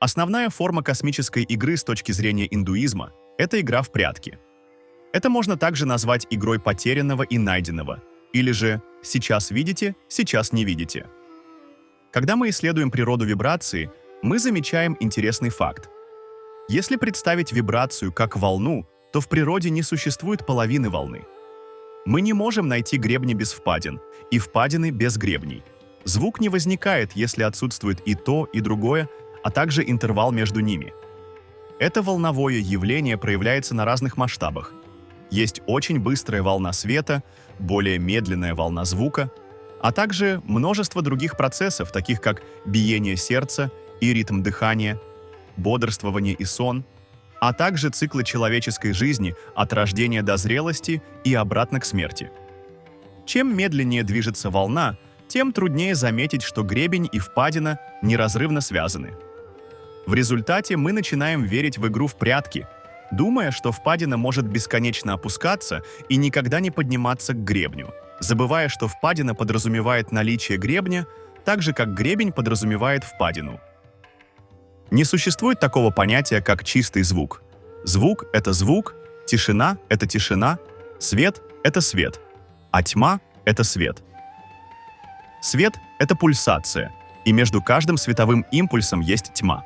Основная форма космической игры с точки зрения индуизма – это игра в прятки. Это можно также назвать игрой потерянного и найденного, или же «сейчас видите, сейчас не видите». Когда мы исследуем природу вибрации, мы замечаем интересный факт. Если представить вибрацию как волну, то в природе не существует половины волны. Мы не можем найти гребни без впадин, и впадины без гребней. Звук не возникает, если отсутствует и то, и другое, а также интервал между ними. Это волновое явление проявляется на разных масштабах. Есть очень быстрая волна света, более медленная волна звука, а также множество других процессов, таких как биение сердца и ритм дыхания, бодрствование и сон, а также циклы человеческой жизни от рождения до зрелости и обратно к смерти. Чем медленнее движется волна, тем труднее заметить, что гребень и впадина неразрывно связаны. В результате мы начинаем верить в игру в прятки, думая, что впадина может бесконечно опускаться и никогда не подниматься к гребню, забывая, что впадина подразумевает наличие гребня, так же, как гребень подразумевает впадину. Не существует такого понятия, как чистый звук. Звук — это звук, тишина — это тишина, свет — это свет, а тьма — это свет. Свет — это пульсация, и между каждым световым импульсом есть тьма.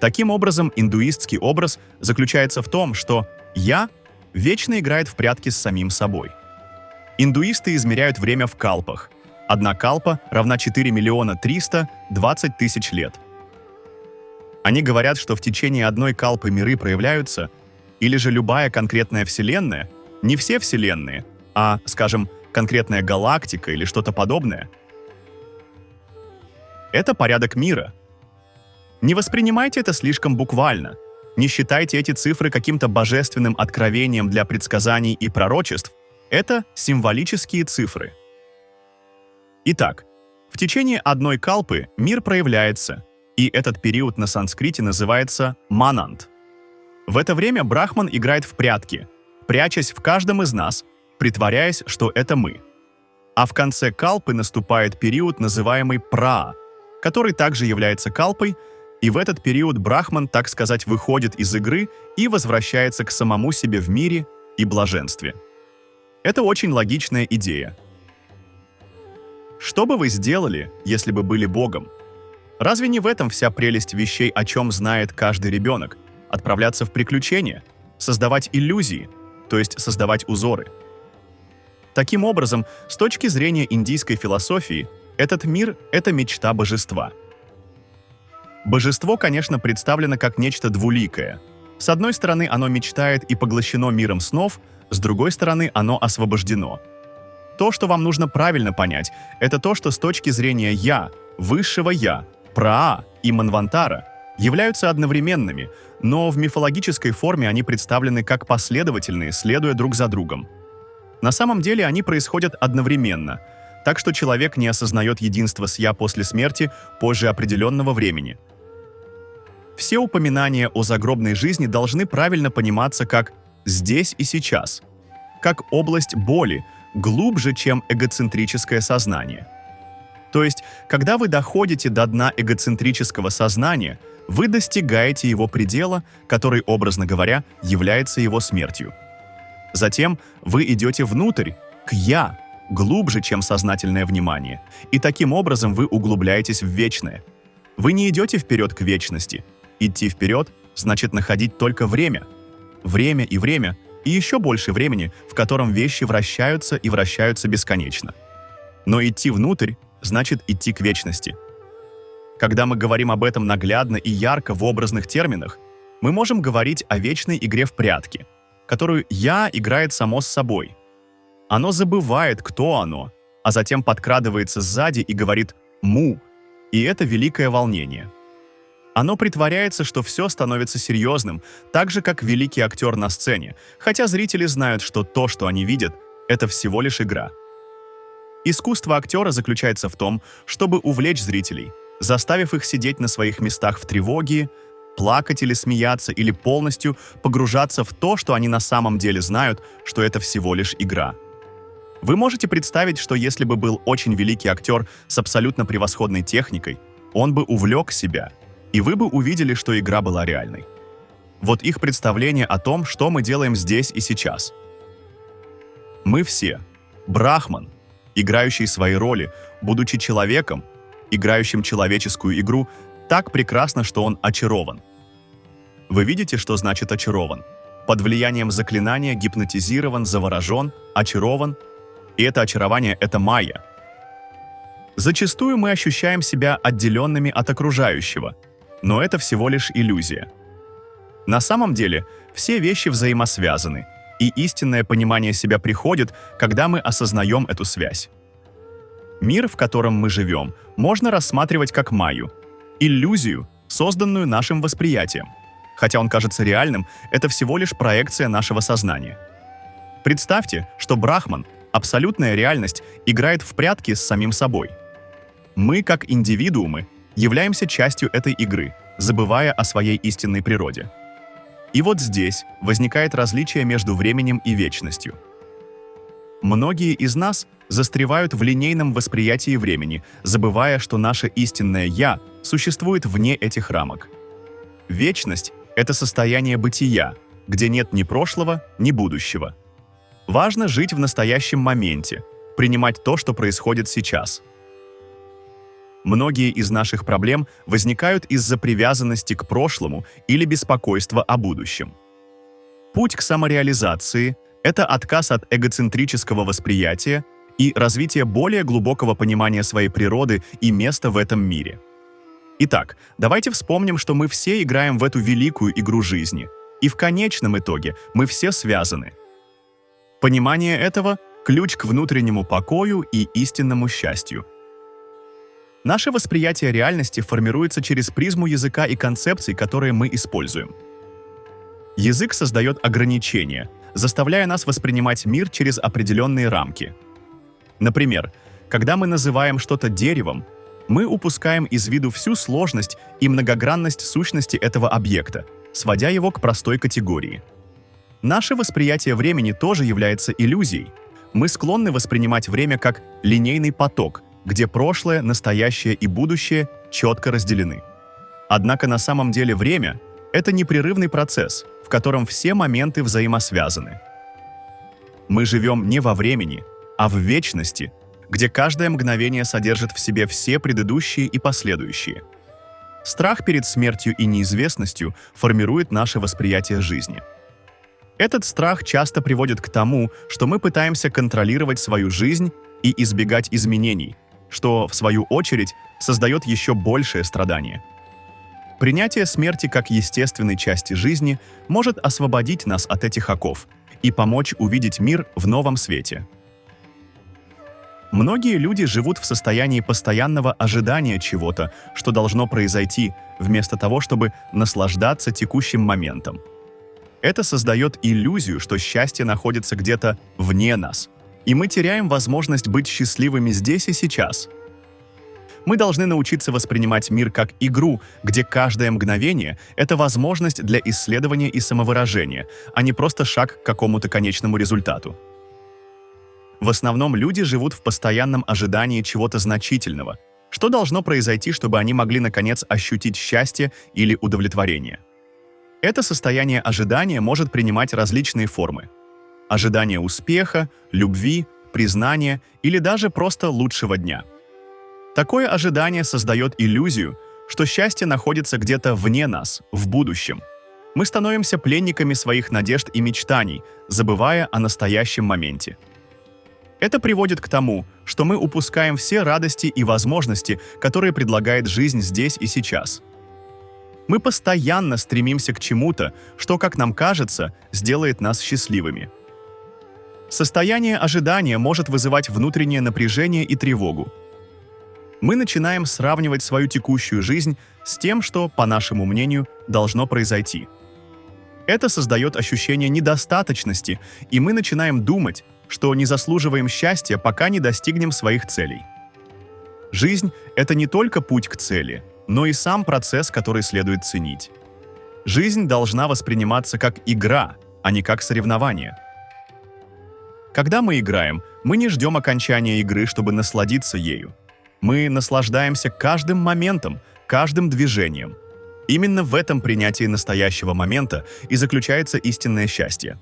Таким образом, индуистский образ заключается в том, что «я» вечно играет в прятки с самим собой. Индуисты измеряют время в калпах. Одна калпа равна 4 320 000 лет. Они говорят, что в течение одной калпы миры проявляются, или же любая конкретная вселенная, не все вселенные, а, скажем, конкретная галактика или что-то подобное. Это порядок мира. Не воспринимайте это слишком буквально. Не считайте эти цифры каким-то божественным откровением для предсказаний и пророчеств. Это символические цифры. Итак, в течение одной калпы мир проявляется, и этот период на санскрите называется манант. В это время Брахман играет в прятки, прячась в каждом из нас, притворяясь, что это мы. А в конце калпы наступает период, называемый праа, который также является калпой, и в этот период Брахман, так сказать, выходит из игры и возвращается к самому себе в мире и блаженстве. Это очень логичная идея. Что бы вы сделали, если бы были Богом? Разве не в этом вся прелесть вещей, о чем знает каждый ребенок? Отправляться в приключения, создавать иллюзии, то есть создавать узоры. Таким образом, с точки зрения индийской философии, этот мир — это мечта божества. Божество, конечно, представлено как нечто двуликое. С одной стороны, оно мечтает и поглощено миром снов, с другой стороны, оно освобождено. То, что вам нужно правильно понять, это то, что с точки зрения «я», высшего «я», Праа и Манвантара являются одновременными, но в мифологической форме они представлены как последовательные, следуя друг за другом. На самом деле они происходят одновременно, так что человек не осознает единство с «я» после смерти позже определенного времени. Все упоминания о загробной жизни должны правильно пониматься как «здесь и сейчас», как область боли, глубже, чем эгоцентрическое сознание. То есть, когда вы доходите до дна эгоцентрического сознания, вы достигаете его предела, который, образно говоря, является его смертью. Затем вы идете внутрь, к «я», глубже, чем сознательное внимание, и таким образом вы углубляетесь в вечное. Вы не идете вперед к вечности. Идти вперед значит находить только время. Время, и еще больше времени, в котором вещи вращаются и вращаются бесконечно. Но идти внутрь значит идти к вечности. Когда мы говорим об этом наглядно и ярко в образных терминах, мы можем говорить о вечной игре в прятки, которую «я» играет само с собой. Оно забывает, кто оно, а затем подкрадывается сзади и говорит «му», и это великое волнение. Оно притворяется, что все становится серьезным, так же, как великий актер на сцене, хотя зрители знают, что то, что они видят, это всего лишь игра. Искусство актера заключается в том, чтобы увлечь зрителей, заставив их сидеть на своих местах в тревоге, плакать или смеяться, или полностью погружаться в то, что они на самом деле знают, что это всего лишь игра. Вы можете представить, что если бы был очень великий актер с абсолютно превосходной техникой, он бы увлек себя. и вы бы увидели, что игра была реальной. Вот их представление о том, что мы делаем здесь и сейчас. Мы все – Брахман, играющий свои роли, будучи человеком, играющим человеческую игру, так прекрасно, что он очарован. Вы видите, что значит очарован? Под влиянием заклинания гипнотизирован, заворожен, очарован. И это очарование – это майя. Зачастую мы ощущаем себя отделенными от окружающего, но это всего лишь иллюзия. На самом деле, все вещи взаимосвязаны, и истинное понимание себя приходит, когда мы осознаем эту связь. Мир, в котором мы живем, можно рассматривать как майю, иллюзию, созданную нашим восприятием. Хотя он кажется реальным, это всего лишь проекция нашего сознания. Представьте, что Брахман, абсолютная реальность, играет в прятки с самим собой. Мы, как индивидуумы, являемся частью этой игры, забывая о своей истинной природе. И вот здесь возникает различие между временем и вечностью. Многие из нас застревают в линейном восприятии времени, забывая, что наше истинное «я» существует вне этих рамок. Вечность — это состояние бытия, где нет ни прошлого, ни будущего. Важно жить в настоящем моменте, принимать то, что происходит сейчас. Многие из наших проблем возникают из-за привязанности к прошлому или беспокойства о будущем. Путь к самореализации — это отказ от эгоцентрического восприятия и развитие более глубокого понимания своей природы и места в этом мире. Итак, давайте вспомним, что мы все играем в эту великую игру жизни, и в конечном итоге мы все связаны. Понимание этого – ключ к внутреннему покою и истинному счастью. Наше восприятие реальности формируется через призму языка и концепций, которые мы используем. Язык создает ограничения, заставляя нас воспринимать мир через определенные рамки. Например, когда мы называем что-то деревом, мы упускаем из виду всю сложность и многогранность сущности этого объекта, сводя его к простой категории. Наше восприятие времени тоже является иллюзией. Мы склонны воспринимать время как линейный поток, где прошлое, настоящее и будущее четко разделены. Однако на самом деле время — это непрерывный процесс, в котором все моменты взаимосвязаны. Мы живем не во времени, а в вечности, где каждое мгновение содержит в себе все предыдущие и последующие. Страх перед смертью и неизвестностью формирует наше восприятие жизни. Этот страх часто приводит к тому, что мы пытаемся контролировать свою жизнь и избегать изменений, что, в свою очередь, создает еще большее страдание. Принятие смерти как естественной части жизни может освободить нас от этих оков и помочь увидеть мир в новом свете. Многие люди живут в состоянии постоянного ожидания чего-то, что должно произойти, вместо того, чтобы наслаждаться текущим моментом. Это создает иллюзию, что счастье находится где-то вне нас, и мы теряем возможность быть счастливыми здесь и сейчас. Мы должны научиться воспринимать мир как игру, где каждое мгновение — это возможность для исследования и самовыражения, а не просто шаг к какому-то конечному результату. В основном люди живут в постоянном ожидании чего-то значительного, что должно произойти, чтобы они могли, наконец, ощутить счастье или удовлетворение. Это состояние ожидания может принимать различные формы. Ожидание успеха, любви, признания или даже просто лучшего дня. Такое ожидание создает иллюзию, что счастье находится где-то вне нас, в будущем. Мы становимся пленниками своих надежд и мечтаний, забывая о настоящем моменте. Это приводит к тому, что мы упускаем все радости и возможности, которые предлагает жизнь здесь и сейчас. Мы постоянно стремимся к чему-то, что, как нам кажется, сделает нас счастливыми. Состояние ожидания может вызывать внутреннее напряжение и тревогу. Мы начинаем сравнивать свою текущую жизнь с тем, что, по нашему мнению, должно произойти. Это создает ощущение недостаточности, и мы начинаем думать, что не заслуживаем счастья, пока не достигнем своих целей. Жизнь — это не только путь к цели, но и сам процесс, который следует ценить. Жизнь должна восприниматься как игра, а не как соревнование. Когда мы играем, мы не ждем окончания игры, чтобы насладиться ею. Мы наслаждаемся каждым моментом, каждым движением. Именно в этом принятии настоящего момента и заключается истинное счастье.